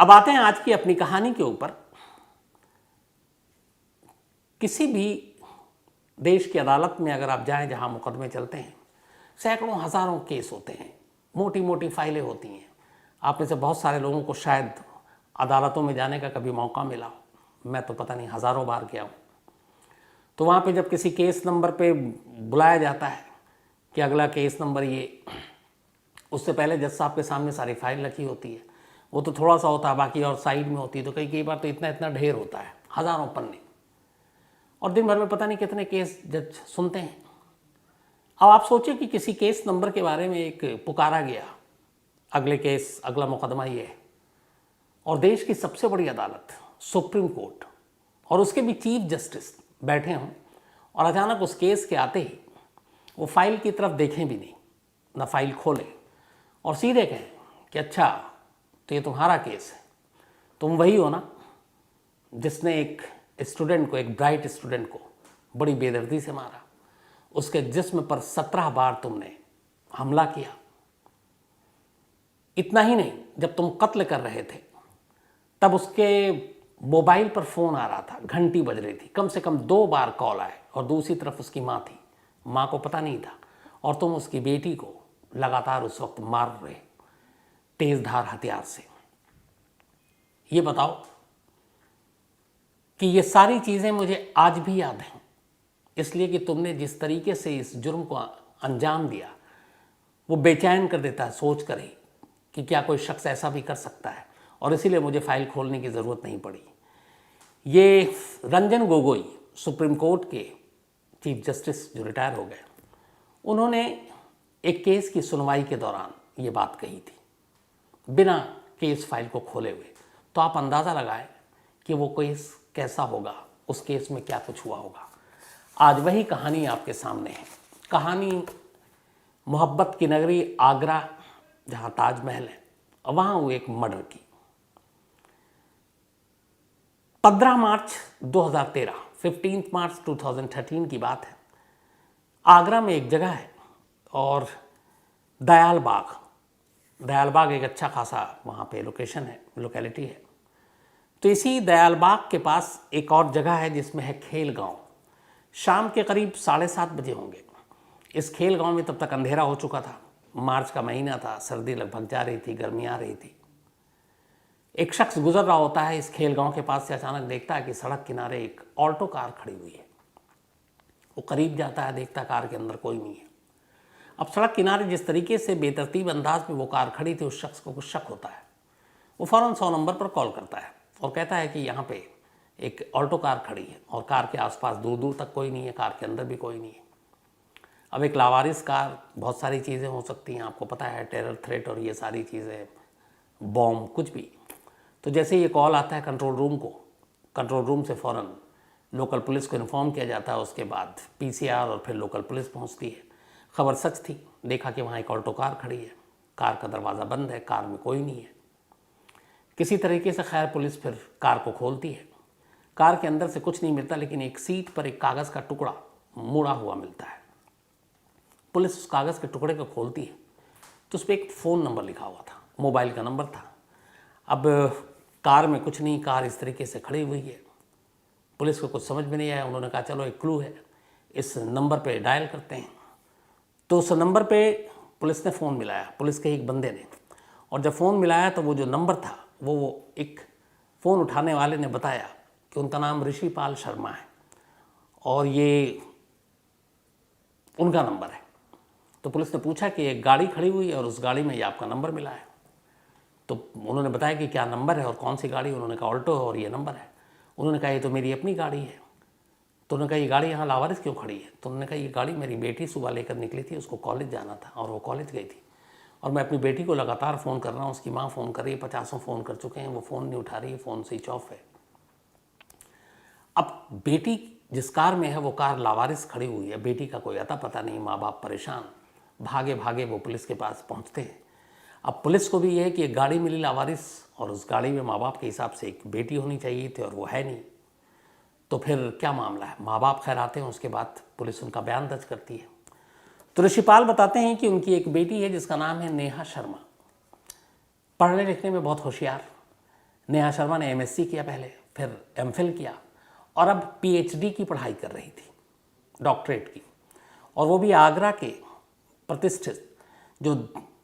अब आते हैं आज की अपनी कहानी के ऊपर। किसी भी देश की अदालत में अगर आप जाएं जहां मुकदमे चलते हैं, सैकड़ों हजारों केस होते हैं, मोटी मोटी फाइलें होती हैं। आप में से बहुत सारे लोगों को शायद अदालतों में जाने का कभी मौका मिला, मैं तो पता नहीं हज़ारों बार गया हूँ। तो वहाँ पे जब किसी केस नंबर पे बुलाया जाता है कि अगला केस नंबर ये, उससे पहले जज साहब के सामने सारी फाइल रखी होती है। वो तो थोड़ा सा होता है, बाकी और साइड में होती है। तो कई बार तो इतना इतना ढेर होता है, हज़ारों पन्ने, और दिन भर में पता नहीं कितने केस जज सुनते हैं। अब आप सोचिए कि किसी केस नंबर के बारे में एक पुकारा गया, अगले केस, अगला मुकदमा ये है, और देश की सबसे बड़ी अदालत सुप्रीम कोर्ट और उसके भी चीफ जस्टिस बैठे हों, और अचानक उस केस के आते ही वो फाइल की तरफ देखें भी नहीं, ना फाइल खोलें, और सीधे कहें कि अच्छा तो ये तुम्हारा केस है, तुम वही हो ना जिसने एक स्टूडेंट को, एक ब्राइट स्टूडेंट को बड़ी बेदर्दी से मारा, उसके जिस्म पर 17 बार तुमने हमला किया। इतना ही नहीं, जब तुम कत्ल कर रहे थे तब उसके मोबाइल पर फ़ोन आ रहा था, घंटी बज रही थी, कम से कम 2 बार कॉल आए, और दूसरी तरफ उसकी माँ थी। माँ को पता नहीं था, और तुम उसकी बेटी को लगातार उस वक्त मार रहे तेज़ धार हथियार से। ये बताओ कि ये सारी चीज़ें मुझे आज भी याद हैं, इसलिए कि तुमने जिस तरीके से इस जुर्म को अंजाम दिया वो बेचैन कर देता है सोच कर ही कि क्या कोई शख्स ऐसा भी कर सकता है, और इसीलिए मुझे फाइल खोलने की ज़रूरत नहीं पड़ी। ये रंजन गोगोई, सुप्रीम कोर्ट के चीफ जस्टिस जो रिटायर हो गए, उन्होंने एक केस की सुनवाई के दौरान ये बात कही थी, बिना केस फाइल को खोले हुए। तो आप अंदाज़ा लगाएं कि वो केस कैसा होगा, उस केस में क्या कुछ हुआ होगा। आज वही कहानी आपके सामने है। कहानी मोहब्बत की नगरी आगरा, जहाँ ताजमहल है, वहाँ हुई एक मर्डर की। 15 मार्च 2013, 15 मार्च 2013 की बात है। आगरा में एक जगह है और दयाल बाग एक अच्छा खासा वहाँ पे लोकेशन है, लोकेलिटी है। तो इसी दयाल बाग के पास एक और जगह है जिसमें है खेल गांव। शाम के करीब 7:30 बजे होंगे। इस खेल गांव में तब तक अंधेरा हो चुका था, मार्च का महीना था, सर्दी लगभग जा रही थी, गर्मी आ रही थी। एक शख्स गुजर रहा होता है इस खेल गांव के पास से, अचानक देखता है कि सड़क किनारे एक ऑल्टो कार खड़ी हुई है। वो करीब जाता है, देखता कार के अंदर कोई नहीं है। अब सड़क किनारे जिस तरीके से बेतरतीब अंदाज में वो कार खड़ी थी, उस शख्स को कुछ शक होता है। वो फ़ौरन 100 नंबर पर कॉल करता है और कहता है कि यहाँ पे एक ऑल्टो कार खड़ी है, और कार के आसपास दूर दूर तक कोई नहीं है, कार के अंदर भी कोई नहीं है। अब एक लावारिस कार, बहुत सारी चीज़ें हो सकती हैं, आपको पता है, टेरर थ्रेट और ये सारी चीज़ें, बॉम्ब, कुछ भी। तो जैसे ये कॉल आता है कंट्रोल रूम को, कंट्रोल रूम से फ़ौरन लोकल पुलिस को इन्फॉर्म किया जाता है। उसके बाद पीसीआर और फिर लोकल पुलिस पहुंचती है। खबर सच थी, देखा कि वहाँ एक ऑल्टो कार खड़ी है, कार का दरवाज़ा बंद है, कार में कोई नहीं है। किसी तरीके से खैर पुलिस फिर कार को खोलती है। कार के अंदर से कुछ नहीं मिलता, लेकिन एक सीट पर एक कागज़ का टुकड़ा मुड़ा हुआ मिलता है। पुलिस उस कागज़ के टुकड़े को खोलती है तो उस पर एक फ़ोन नंबर लिखा हुआ था, मोबाइल का नंबर था। अब कार में कुछ नहीं, कार इस तरीके से खड़ी हुई है। पुलिस को कुछ समझ में नहीं आया। उन्होंने कहा चलो एक क्लू है, इस नंबर पे डायल करते हैं। तो उस नंबर पे पुलिस ने फ़ोन मिलाया, पुलिस के एक बंदे ने, और जब फ़ोन मिलाया तो वो जो नंबर था, वो एक फ़ोन उठाने वाले ने बताया कि उनका नाम ऋषिपाल शर्मा है और ये उनका नंबर है। तो पुलिस ने पूछा कि एक गाड़ी खड़ी हुई है और उस गाड़ी में ये आपका नंबर मिला है। तो उन्होंने बताया कि क्या नंबर है और कौन सी गाड़ी। उन्होंने कहा ऑल्टो है और ये नंबर है। उन्होंने कहा ये तो मेरी अपनी गाड़ी है। तो उन्होंने कहा ये गाड़ी यहाँ लावारिस क्यों खड़ी है? तो उन्होंने कहा ये गाड़ी मेरी बेटी सुबह लेकर निकली थी, उसको कॉलेज जाना था और वो कॉलेज गई थी, और मैं अपनी बेटी को लगातार फ़ोन कर रहा हूँ। उसकी माँ फ़ोन कर रही है, 50 फ़ोन कर चुके हैं, वो फ़ोन नहीं उठा रही है, फ़ोन स्विच ऑफ है। अब बेटी जिस कार में है वो कार लावारिस खड़ी हुई है, बेटी का कोई अता पता नहीं, माँ बाप परेशान, भागे भागे वो पुलिस के पास पहुँचते हैं। अब पुलिस को भी यह है कि एक गाड़ी मिली लावारिस, और उस गाड़ी में माँ बाप के हिसाब से एक बेटी होनी चाहिए थी और वो है नहीं। तो फिर क्या मामला है? माँ बाप खैर आते हैं, उसके बाद पुलिस उनका बयान दर्ज करती है। तो ऋषिपाल बताते हैं कि उनकी एक बेटी है जिसका नाम है नेहा शर्मा, पढ़ने लिखने में बहुत होशियार, नेहा शर्मा ने एमएससी किया पहले, फिर एमफिल किया और अब पीएचडी की पढ़ाई कर रही थी, डॉक्टरेट की, और वो भी आगरा के प्रतिष्ठित जो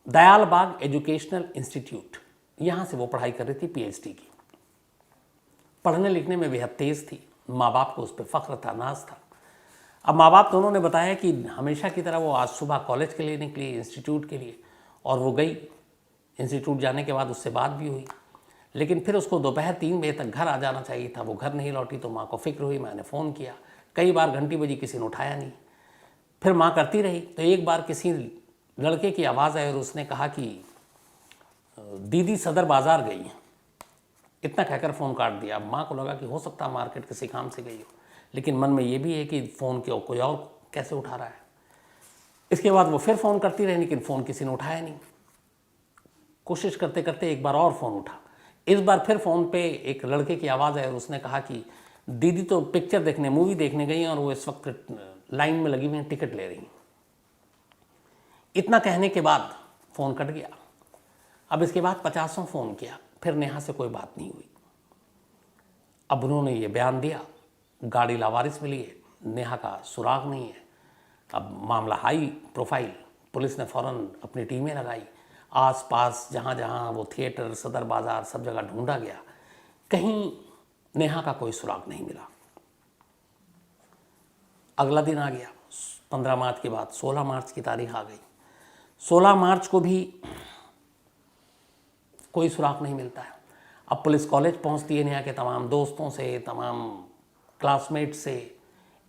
दयाल बाग एजुकेशनल इंस्टीट्यूट, यहाँ से वो पढ़ाई कर रही थी पीएचडी की। पढ़ने लिखने में बेहद तेज़ थी, माँ बाप को उस पर फ़ख्र था, नाज था। अब माँ बाप दोनों ने बताया कि हमेशा की तरह वो आज सुबह कॉलेज के लिए निकली, इंस्टीट्यूट के लिए, और वो गई। इंस्टीट्यूट जाने के बाद उससे बात भी हुई, लेकिन फिर उसको दोपहर 3 बजे तक घर आ जाना चाहिए था। वो घर नहीं लौटी तो माँ को फिक्र हुई, मैंने फ़ोन किया, कई बार घंटी बजी, किसी ने उठाया नहीं। फिर माँ करती रही, तो एक बार किसी लड़के की आवाज़ आई और उसने कहा कि दीदी सदर बाज़ार गई हैं। इतना कहकर फ़ोन काट दिया। अब माँ को लगा कि हो सकता है मार्केट किसी काम से गई हो, लेकिन मन में ये भी है कि फ़ोन क्यों कोई और कैसे उठा रहा है। इसके बाद वो फिर फ़ोन करती रही, लेकिन फ़ोन किसी ने उठाया नहीं। कोशिश करते करते एक बार और फ़ोन उठा। इस बार फिर फ़ोन पे एक लड़के की आवाज़ आई और उसने कहा कि दीदी तो पिक्चर देखने, मूवी देखने गई हैं और वो इस वक्त लाइन में लगी हुई हैं, टिकट ले रही हैं। इतना कहने के बाद फ़ोन कट गया। अब इसके बाद 50 फ़ोन किया, फिर नेहा से कोई बात नहीं हुई। अब उन्होंने ये बयान दिया, गाड़ी लावारिस मिली है, नेहा का सुराग नहीं है। अब मामला हाई प्रोफाइल, पुलिस ने फ़ौरन अपनी टीमें लगाई। आसपास जहाँ जहाँ वो थिएटर, सदर बाज़ार, सब जगह ढूंढा गया, कहीं नेहा का कोई सुराग नहीं मिला। अगला दिन आ गया, 15 मार्च के बाद 16 मार्च की तारीख आ गई। 16 मार्च को भी कोई सुराग नहीं मिलता है। अब पुलिस कॉलेज पहुंचती है, नेहा के तमाम दोस्तों से, तमाम क्लासमेट से,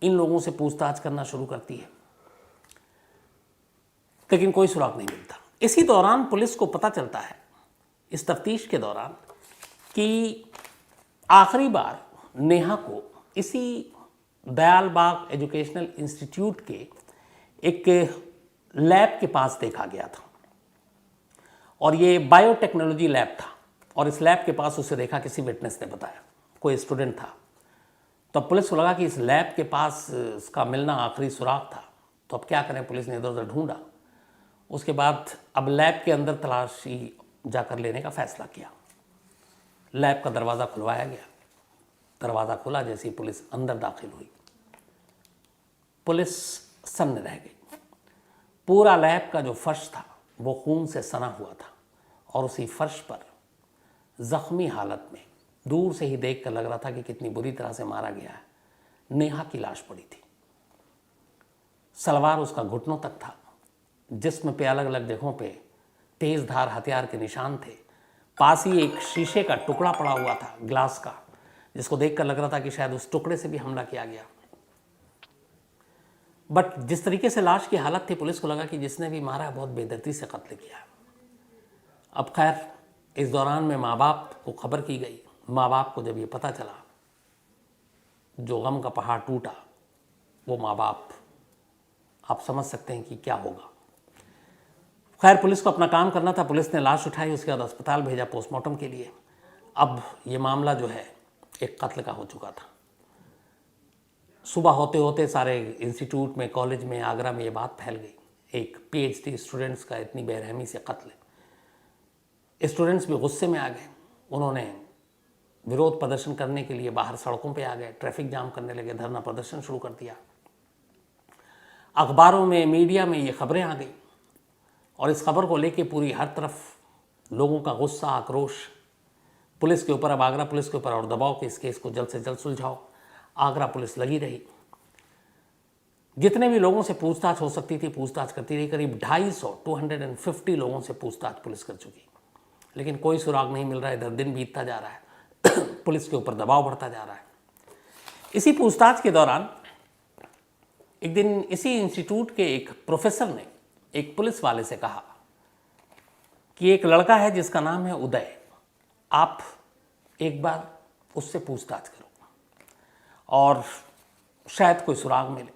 इन लोगों से पूछताछ करना शुरू करती है, लेकिन कोई सुराग नहीं मिलता। इसी दौरान पुलिस को पता चलता है, इस तफ्तीश के दौरान, कि आखिरी बार नेहा को इसी दयाल बाग एजुकेशनल इंस्टीट्यूट के एक लैब के पास देखा गया था, और ये बायोटेक्नोलॉजी लैब था, और इस लैब के पास उसे देखा, किसी विटनेस ने बताया, कोई स्टूडेंट था। तो पुलिस को लगा कि इस लैब के पास इसका मिलना आखिरी सुराग था, तो अब क्या करें। पुलिस ने इधर उधर ढूंढा, उसके बाद अब लैब के अंदर तलाशी जाकर लेने का फैसला किया। लैब का दरवाज़ा खुलवाया गया। दरवाज़ा खुला, जैसे ही पुलिस अंदर दाखिल हुई, पुलिस सन्न रह गई। पूरा लैब का जो फर्श था वो खून से सना हुआ था, और उसी फर्श पर ज़ख्मी हालत में, दूर से ही देख कर लग रहा था कि कितनी बुरी तरह से मारा गया है, नेहा की लाश पड़ी थी। सलवार उसका घुटनों तक था, जिस्म पे अलग अलग जगहों पे तेज़ धार हथियार के निशान थे। पास ही एक शीशे का टुकड़ा पड़ा हुआ था, ग्लास का, जिसको देखकर लग रहा था कि शायद उस टुकड़े से भी हमला किया गया। बट जिस तरीके से लाश की हालत थी, पुलिस को लगा कि जिसने भी मारा है बहुत बेदर्दी से कत्ल किया है। अब खैर, इस दौरान में माँ बाप को खबर की गई। माँ बाप को जब ये पता चला, जो गम का पहाड़ टूटा, वो माँ बाप, आप समझ सकते हैं कि क्या होगा। खैर, पुलिस को अपना काम करना था। पुलिस ने लाश उठाई, उसके बाद अस्पताल भेजा पोस्टमार्टम के लिए। अब ये मामला जो है एक कत्ल का हो चुका था। सुबह होते होते सारे इंस्टीट्यूट में, कॉलेज में, आगरा में ये बात फैल गई, एक पीएचडी स्टूडेंट्स का इतनी बेरहमी से कत्ल। स्टूडेंट्स भी गुस्से में आ गए। उन्होंने विरोध प्रदर्शन करने के लिए बाहर सड़कों पे आ गए, ट्रैफिक जाम करने लगे, धरना प्रदर्शन शुरू कर दिया। अखबारों में, मीडिया में ये खबरें आ गई, और इस खबर को लेके पूरी हर तरफ लोगों का गुस्सा, आक्रोश पुलिस के ऊपर। अब आगरा पुलिस के ऊपर और दबाव कि इस केस को जल्द से जल्द सुलझाओ। आगरा पुलिस लगी रही, जितने भी लोगों से पूछताछ हो सकती थी पूछताछ करती रही। करीब 250 लोगों से पूछताछ पुलिस कर चुकी, लेकिन कोई सुराग नहीं मिल रहा है। इधर दिन बीतता जा रहा है, पुलिस के ऊपर दबाव बढ़ता जा रहा है। इसी पूछताछ के दौरान एक दिन इसी इंस्टीट्यूट के एक प्रोफेसर ने एक पुलिस वाले से कहा कि एक लड़का है जिसका नाम है उदय, आप एक बार उससे पूछताछ करो और शायद कोई सुराग मिले।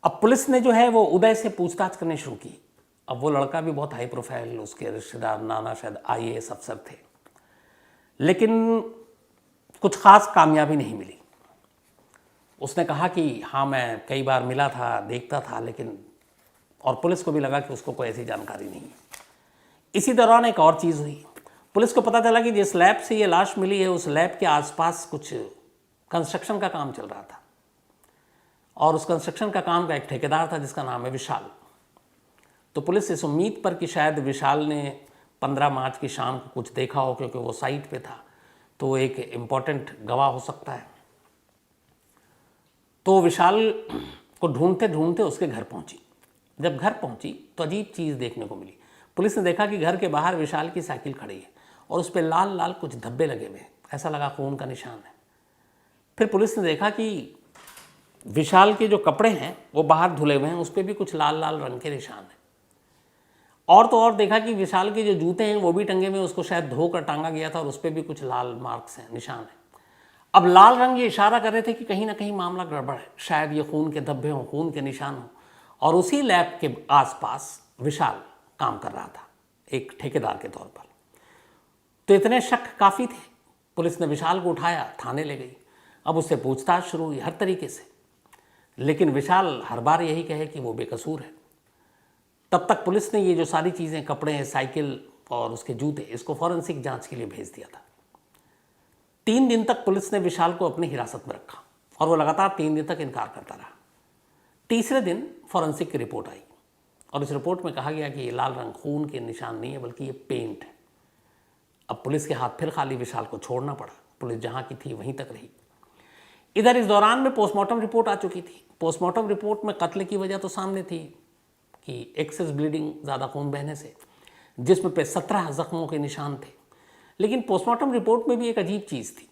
अब पुलिस ने जो है वो उदय से पूछताछ करनी शुरू की। अब वो लड़का भी बहुत हाई प्रोफाइल, उसके रिश्तेदार नाना शायद आईएएस अफसर थे, लेकिन कुछ खास कामयाबी नहीं मिली। उसने कहा कि हाँ, मैं कई बार मिला था, देखता था, लेकिन, और पुलिस को भी लगा कि उसको कोई ऐसी जानकारी नहीं है। इसी दौरान एक और चीज़ हुई। पुलिस को पता चला कि जिस लैब से ये लाश मिली है उस लैब के आसपास कुछ कंस्ट्रक्शन का काम चल रहा था और उस कंस्ट्रक्शन का काम का एक ठेकेदार था जिसका नाम है विशाल। तो पुलिस इस उम्मीद पर कि शायद विशाल ने 15 मार्च की शाम को कुछ देखा हो, क्योंकि वो साइट पे था, तो एक इम्पॉर्टेंट गवाह हो सकता है। तो विशाल को ढूंढते ढूंढते उसके घर पहुंची। जब घर पहुंची तो अजीब चीज़ देखने को मिली। पुलिस ने देखा कि घर के बाहर विशाल की साइकिल खड़ी है और उस पर लाल लाल कुछ धब्बे लगे हुए हैं, ऐसा लगा खून का निशान है। फिर पुलिस ने देखा कि विशाल के जो कपड़े हैं वो बाहर धुले हुए हैं, उस पर भी कुछ लाल लाल रंग के निशान हैं। और तो और देखा कि विशाल के जो जूते हैं वो भी टंगे हुए, उसको शायद धोकर टांगा गया था और उस पर भी कुछ लाल मार्क्स हैं, निशान हैं। अब लाल रंग ये इशारा कर रहे थे कि कहीं ना कहीं मामला गड़बड़ है, शायद ये खून के धब्बे हों, खून के निशान हों। और उसी लैब के आसपास विशाल काम कर रहा था एक ठेकेदार के तौर पर। तो इतने शक काफ़ी थे। पुलिस ने विशाल को उठाया, थाने ले गई। अब उससे पूछताछ शुरू हुई हर तरीके से, लेकिन विशाल हर बार यही कहे कि वो बेकसूर है। तब तक पुलिस ने ये जो सारी चीज़ें, कपड़े, साइकिल और उसके जूते, इसको फॉरेंसिक जांच के लिए भेज दिया था। 3 दिन तक पुलिस ने विशाल को अपनी हिरासत में रखा और वो लगातार 3 दिन तक इनकार करता रहा। तीसरे दिन फॉरेंसिक की रिपोर्ट आई और इस रिपोर्ट में कहा गया कि ये लाल रंग खून के निशान नहीं है, बल्कि ये पेंट है। अब पुलिस के हाथ फिर खाली, विशाल को छोड़ना पड़ा। पुलिस जहाँ की थी वहीं तक रही। इधर इस दौरान में पोस्टमार्टम रिपोर्ट आ चुकी थी। पोस्टमार्टम रिपोर्ट में कत्ल की वजह तो सामने थी कि एक्सेस ब्लीडिंग, ज़्यादा खून बहने से, जिस्म पे 17 जख्मों के निशान थे। लेकिन पोस्टमार्टम रिपोर्ट में भी एक अजीब चीज़ थी।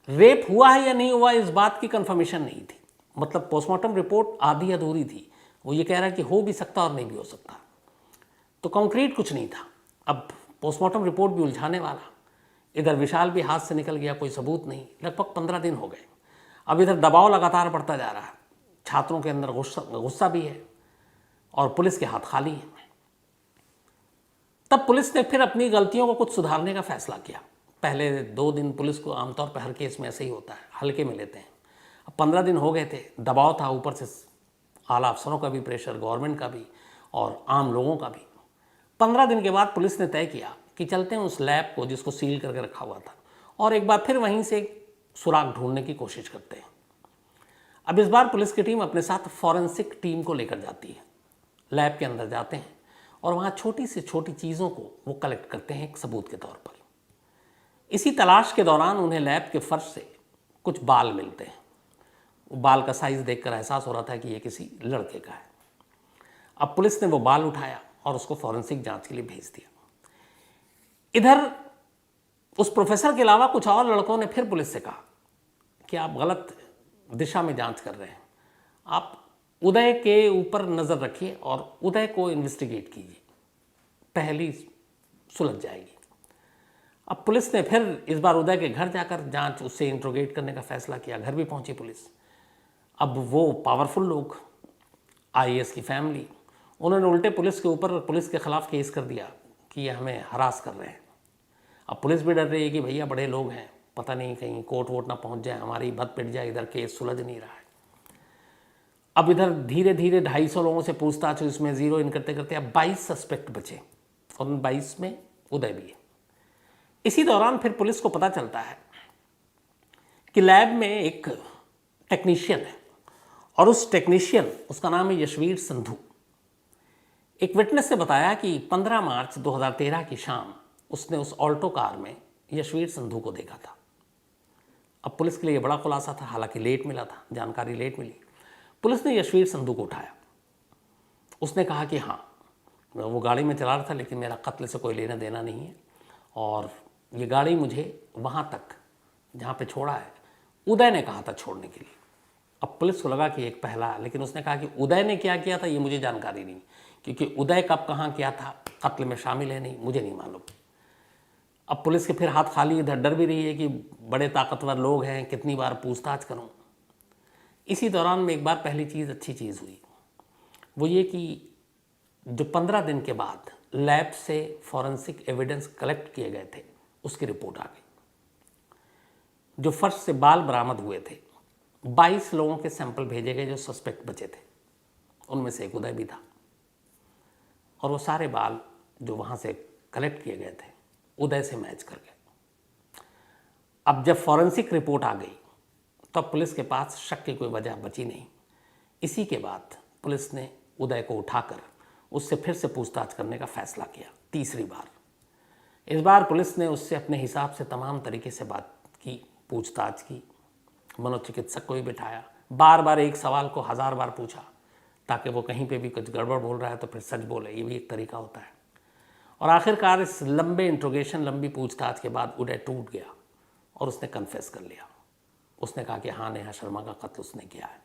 रेप हुआ है या नहीं हुआ इस बात की कंफर्मेशन नहीं थी। मतलब पोस्टमार्टम रिपोर्ट आधी अधूरी थी। वो ये कह रहा है कि हो भी सकता और नहीं भी हो सकता, तो कॉन्क्रीट कुछ नहीं था। अब पोस्टमार्टम रिपोर्ट भी उलझाने वाला। इधर विशाल भी हाथ से निकल गया, कोई सबूत नहीं। लगभग 15 दिन हो गए। अब इधर दबाव लगातार बढ़ता जा रहा है। छात्रों के अंदर गुस्सा भी है और पुलिस के हाथ खाली हैं। तब पुलिस ने फिर अपनी गलतियों को कुछ सुधारने का फैसला किया। पहले 2 दिन पुलिस को आमतौर पर हर केस में ऐसे ही होता है, हल्के में लेते हैं। अब 15 दिन हो गए थे, दबाव था ऊपर से आला अफसरों का भी प्रेशर, गवर्नमेंट का भी और आम लोगों का भी। 15 दिन के बाद पुलिस ने तय किया कि चलते हैं उस लैब को जिसको सील करके रखा हुआ था और एक बार फिर वहीं से सुराग ढूंढने की कोशिश करते हैं। अब इस बार पुलिस की टीम अपने साथ फॉरेंसिक टीम को लेकर जाती है। लैब के अंदर जाते हैं और वहाँ छोटी से छोटी चीज़ों को वो कलेक्ट करते हैं एक सबूत के तौर पर। इसी तलाश के दौरान उन्हें लैब के फर्श से कुछ बाल मिलते हैं। वो बाल का साइज़ देखकर एहसास हो रहा था कि ये किसी लड़के का है। अब पुलिस ने वो बाल उठाया और उसको फॉरेंसिक जांच के लिए भेज दिया। इधर उस प्रोफेसर के अलावा कुछ और लड़कों ने फिर पुलिस से कहा कि आप गलत दिशा में जांच कर रहे हैं, आप उदय के ऊपर नज़र रखिए और उदय को इन्वेस्टिगेट कीजिए, पहली सुलझ जाएगी। अब पुलिस ने फिर इस बार उदय के घर जाकर जांच, उससे इंट्रोगेट करने का फैसला किया। घर भी पहुंची पुलिस। अब वो पावरफुल लोग, आईएएस की फैमिली, उन्होंने उल्टे पुलिस के ऊपर, पुलिस के खिलाफ केस कर दिया कि ये हमें हरास कर रहे हैं। अब पुलिस भी डर रही है कि भैया बड़े लोग हैं, पता नहीं कहीं कोर्ट वोट ना पहुंच जाए, हमारी भद पिट जाए, इधर केस सुलझ नहीं रहा है। अब इधर धीरे धीरे 250 लोगों से पूछताछ हुई, इसमें जीरो इन करते करते अब 22 सस्पेक्ट बचे और उन 22 में उदय भी है। इसी दौरान फिर पुलिस को पता चलता है कि लैब में एक टेक्नीशियन है और उस टेक्नीशियन, उसका नाम है यशवीर संधू। एक विटनेस ने बताया कि 15 मार्च 2013 की शाम उसने उस ऑल्टो कार में यशवीर संधू को देखा था। अब पुलिस के लिए ये बड़ा खुलासा था, हालांकि लेट मिला था, जानकारी लेट मिली। पुलिस ने यशवीर संधू को उठाया। उसने कहा कि हाँ, वो गाड़ी में चला रहा था, लेकिन मेरा कत्ल से कोई लेना देना नहीं है और ये गाड़ी मुझे वहाँ तक जहाँ पे छोड़ा है उदय ने कहा था छोड़ने के लिए। अब पुलिस को लगा कि एक पहला, लेकिन उसने कहा कि उदय ने क्या किया था ये मुझे जानकारी नहीं, क्योंकि उदय कब कहाँ किया था, कत्ल में शामिल है नहीं, मुझे नहीं मालूम। अब पुलिस के फिर हाथ खाली, इधर डर भी रही है कि बड़े ताकतवर लोग हैं, कितनी बार पूछताछ करूं। इसी दौरान में एक बार पहली चीज़, अच्छी चीज़ हुई, वो ये कि जो 15 दिन के बाद लैब से फॉरेंसिक एविडेंस कलेक्ट किए गए थे उसकी रिपोर्ट आ गई। जो फर्श से बाल बरामद हुए थे, 22 लोगों के सैंपल भेजे गए जो सस्पेक्ट बचे थे, उनमें से एक उदय भी था। और वो सारे बाल जो वहाँ से कलेक्ट किए गए थे उदय से मैच कर गए। अब जब फॉरेंसिक रिपोर्ट आ गई तो अब पुलिस के पास शक की कोई वजह बची नहीं। इसी के बाद पुलिस ने उदय को उठाकर उससे फिर से पूछताछ करने का फैसला किया, तीसरी बार। इस बार पुलिस ने उससे अपने हिसाब से तमाम तरीके से बात की, पूछताछ की, मनोचिकित्सक को भी बिठाया, बार बार एक सवाल को 1000 बार पूछा ताकि वो कहीं पे भी कुछ गड़बड़ बोल रहा है तो फिर सच बोले, ये भी एक तरीका होता है। और आखिरकार इस लंबे इंट्रोगेशन, लंबी पूछताछ के बाद उदय टूट गया और उसने कन्फेस कर लिया। उसने कहा कि हाँ, नेहा शर्मा का कत्ल उसने किया है।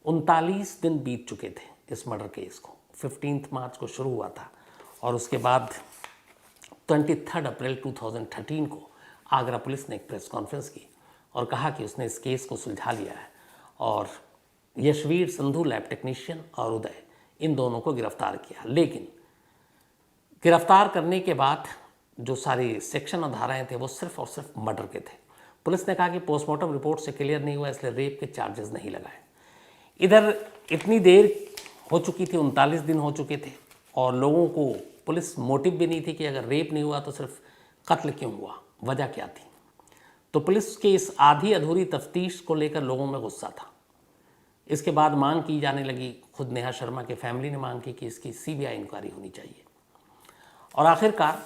39 दिन बीत चुके थे इस मर्डर केस को। 15 मार्च को शुरू हुआ था और उसके बाद 23 अप्रैल 2013 को आगरा पुलिस ने एक प्रेस कॉन्फ्रेंस की और कहा कि उसने इस केस को सुलझा लिया है और यशवीर संधू लैब टेक्नीशियन और उदय, इन दोनों को गिरफ्तार किया। लेकिन गिरफ्तार करने के बाद जो सारी सेक्शन और धाराएं थे वो सिर्फ और सिर्फ मर्डर के थे। पुलिस ने कहा कि पोस्टमार्टम रिपोर्ट से क्लियर नहीं हुआ, इसलिए रेप के चार्जेस नहीं लगाए। इधर इतनी देर हो चुकी थी, 39 दिन हो चुके थे और लोगों को पुलिस मोटिव भी नहीं थी कि अगर रेप नहीं हुआ तो सिर्फ कत्ल क्यों हुआ, वजह क्या थी। तो पुलिस के इस आधी अधूरी तफ्तीश को लेकर लोगों में गुस्सा था। इसके बाद मांग की जाने लगी, खुद नेहा शर्मा के फैमिली ने मांग की कि इसकी सीबीआई इंक्वायरी होनी चाहिए। और आखिरकार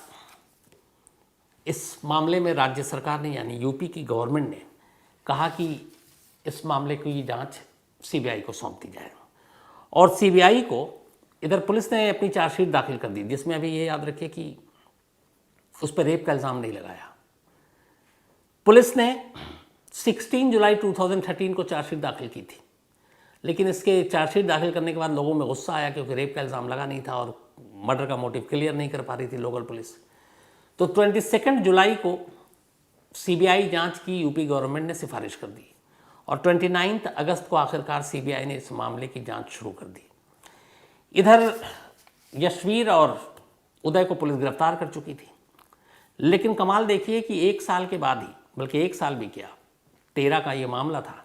इस मामले में राज्य सरकार ने, यानी यूपी की गवर्नमेंट ने कहा कि इस मामले की जांच सीबीआई को सौंप दी जाए। और सीबीआई को, इधर पुलिस ने अपनी चार्जशीट दाखिल कर दी जिसमें अभी ये याद रखिए कि उस पर रेप का इल्ज़ाम नहीं लगाया। पुलिस ने 16 जुलाई 2013 को चार्जशीट दाखिल की थी, लेकिन इसके चार्जशीट दाखिल करने के बाद लोगों में गुस्सा आया क्योंकि रेप का इल्ज़ाम लगा नहीं था और मर्डर का मोटिव क्लियर नहीं कर पा रही थी लोकल पुलिस। तो 22 जुलाई को सीबीआई जांच की यूपी गवर्नमेंट ने सिफारिश कर दी और 29 अगस्त को आखिरकार सीबीआई ने इस मामले की जांच शुरू कर दी। इधर यशवीर और उदय को पुलिस गिरफ्तार कर चुकी थी, लेकिन कमाल देखिए कि 1 साल के बाद ही, बल्कि 1 साल भी क्या, 13 का ये मामला था,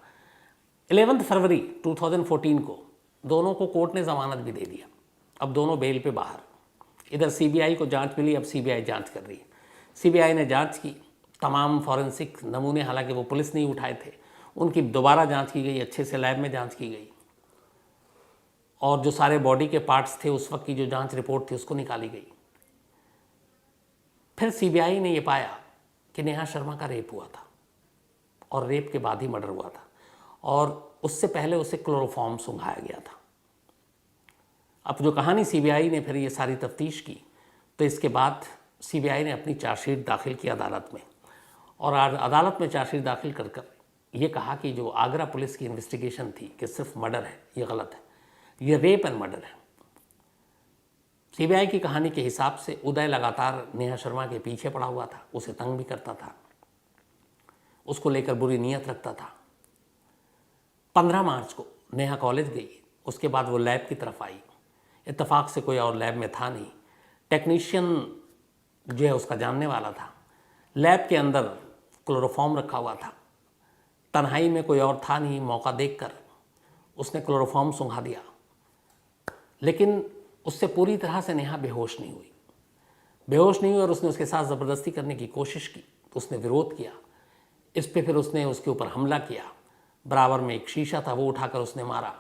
11 फरवरी 2014 को दोनों को कोर्ट ने जमानत भी दे दिया। अब दोनों बेल पे बाहर। इधर सीबीआई को जांच मिली, अब सीबीआई जांच कर रही है। सीबीआई ने जांच की, तमाम फॉरेंसिक नमूने, हालांकि वो पुलिस नहीं उठाए थे, उनकी दोबारा जांच की गई, अच्छे से लैब में जांच की गई और जो सारे बॉडी के पार्ट्स थे उस वक्त की जो जांच रिपोर्ट थी उसको निकाली गई। फिर सीबीआई ने ये पाया कि नेहा शर्मा का रेप हुआ था और रेप के बाद ही मर्डर हुआ था और उससे पहले उसे क्लोरोफॉर्म सुंघाया गया था। अब जो कहानी सीबीआई ने फिर ये सारी तफ्तीश की, तो इसके बाद सीबीआई ने अपनी चार्जशीट दाखिल की अदालत में और अदालत में चार्जशीट दाखिल कर ये कहा कि जो आगरा पुलिस की इन्वेस्टिगेशन थी कि सिर्फ मर्डर है, ये गलत है, ये रेप एंड मर्डर है। सीबीआई की कहानी के हिसाब से उदय लगातार नेहा शर्मा के पीछे पड़ा हुआ था, उसे तंग भी करता था, उसको लेकर बुरी नीयत रखता था। 15 मार्च को नेहा कॉलेज गई, उसके बाद वो लैब की तरफ आई। इत्तेफाक से कोई और लैब में था नहीं, टेक्नीशियन जो है उसका जानने वाला था। लैब के अंदर क्लोरोफॉर्म रखा हुआ था, तन्हाई में कोई और था नहीं, मौका देखकर उसने क्लोरोफॉर्म सुंघा दिया, लेकिन उससे पूरी तरह से नेहा बेहोश नहीं हुई और उसने उसके साथ ज़बरदस्ती करने की कोशिश की, तो उसने विरोध किया। इस पे फिर उसने उसके ऊपर हमला किया। बराबर में एक शीशा था, वो उठाकर उसने मारा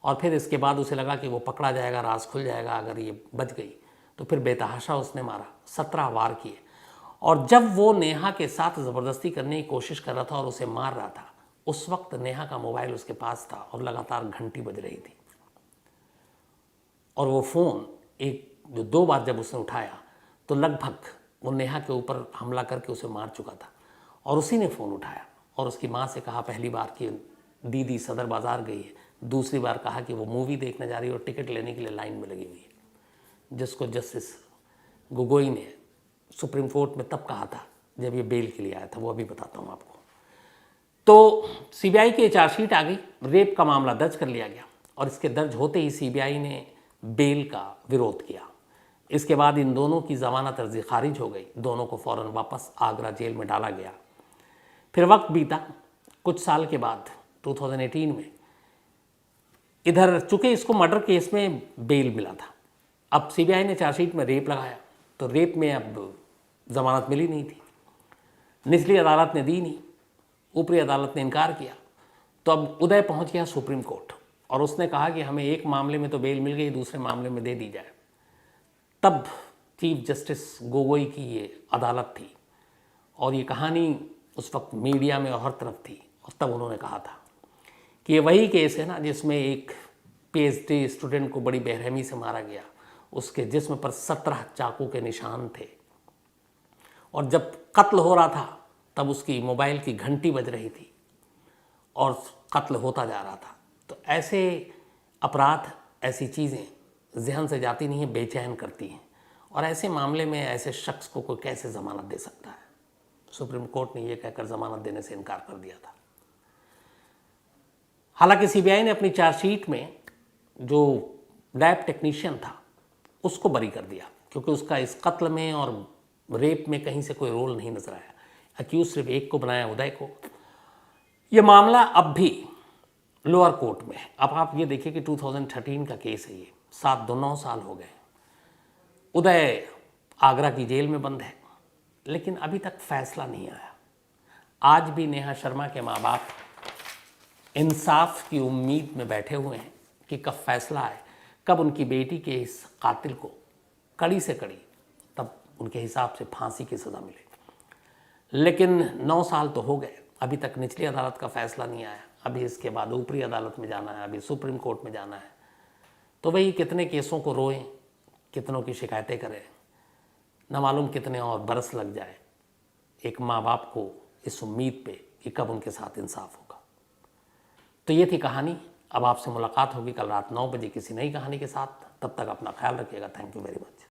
और फिर इसके बाद उसे लगा कि वो पकड़ा जाएगा, राज खुल जाएगा, अगर ये बच गई तो फिर बेतहाशा उसने मारा। 17 वार किए और जब वो नेहा के साथ ज़बरदस्ती करने की कोशिश कर रहा था और उसे मार रहा था, उस वक्त नेहा का मोबाइल उसके पास था और लगातार घंटी बज रही थी और वो फ़ोन एक जो 2 बार जब उसने उठाया तो लगभग वो नेहा के ऊपर हमला करके उसे मार चुका था और उसी ने फ़ोन उठाया और उसकी माँ से कहा पहली बार कि दीदी सदर बाज़ार गई है, दूसरी बार कहा कि वो मूवी देखने जा रही है और टिकट लेने के लिए लाइन में लगी हुई है, जिसको जस्टिस गोगोई ने सुप्रीम कोर्ट में तब कहा था जब ये बेल के लिए आया था, वो अभी बताता हूँ आपको। तो सीबीआई की चार्जशीट आ गई, रेप का मामला दर्ज कर लिया गया और इसके दर्ज होते ही सीबीआई ने बेल का विरोध किया। इसके बाद इन दोनों की ज़मानत अर्जी खारिज हो गई, दोनों को फ़ौरन वापस आगरा जेल में डाला गया। फिर वक्त बीता, कुछ साल के बाद 2018 में इधर चूँकि इसको मर्डर केस में बेल मिला था, अब सीबीआई ने चार्जशीट में रेप लगाया, तो रेप में अब ज़मानत मिली नहीं थी, निचली अदालत ने दी नहीं, ऊपरी अदालत ने इनकार किया। तो अब उदय पहुंच गया सुप्रीम कोर्ट और उसने कहा कि हमें एक मामले में तो बेल मिल गई, दूसरे मामले में दे दी जाए। तब चीफ जस्टिस गोगोई की ये अदालत थी और ये कहानी उस वक्त मीडिया में और हर तरफ थी, और तब उन्होंने कहा था कि ये वही केस है ना जिसमें एक पीएचडी स्टूडेंट को बड़ी बेरहमी से मारा गया, उसके जिस्म पर 17 चाकू के निशान थे, और जब कत्ल हो रहा था तब उसकी मोबाइल की घंटी बज रही थी और कत्ल होता जा रहा था। तो ऐसे अपराध, ऐसी चीज़ें ज़हन से जाती नहीं हैं, बेचैन करती हैं, और ऐसे मामले में ऐसे शख्स को कोई कैसे ज़मानत दे सकता है। सुप्रीम कोर्ट ने यह कहकर ज़मानत देने से इनकार कर दिया था। हालांकि सीबीआई ने अपनी चार्जशीट में जो लैब टेक्नीशियन था उसको बरी कर दिया, क्योंकि उसका इस कत्ल में और रेप में कहीं से कोई रोल नहीं नजर आया। अक्यूज सिर्फ एक को बनाया, उदय को। यह मामला अब भी लोअर कोर्ट में है। अब आप ये देखिए कि 2013 का केस है, ये 9 साल हो गए। उदय आगरा की जेल में बंद है, लेकिन अभी तक फैसला नहीं आया। आज भी नेहा शर्मा के माँ बाप इंसाफ की उम्मीद में बैठे हुए हैं कि कब फैसला आए, कब उनकी बेटी के इस कातिल को कड़ी से कड़ी, तब उनके हिसाब से फांसी की सज़ा मिले। लेकिन 9 साल तो हो गए, अभी तक निचली अदालत का फैसला नहीं आया। अभी इसके बाद ऊपरी अदालत में जाना है, अभी सुप्रीम कोर्ट में जाना है। तो वही कितने केसों को रोएं, कितनों की शिकायतें करें, न मालूम कितने और बरस लग जाए एक माँ बाप को इस उम्मीद पे कि कब उनके साथ इंसाफ होगा। तो ये थी कहानी। अब आपसे मुलाकात होगी कल रात 9 बजे किसी नई कहानी के साथ। तब तक अपना ख्याल रखिएगा। Thank you very much.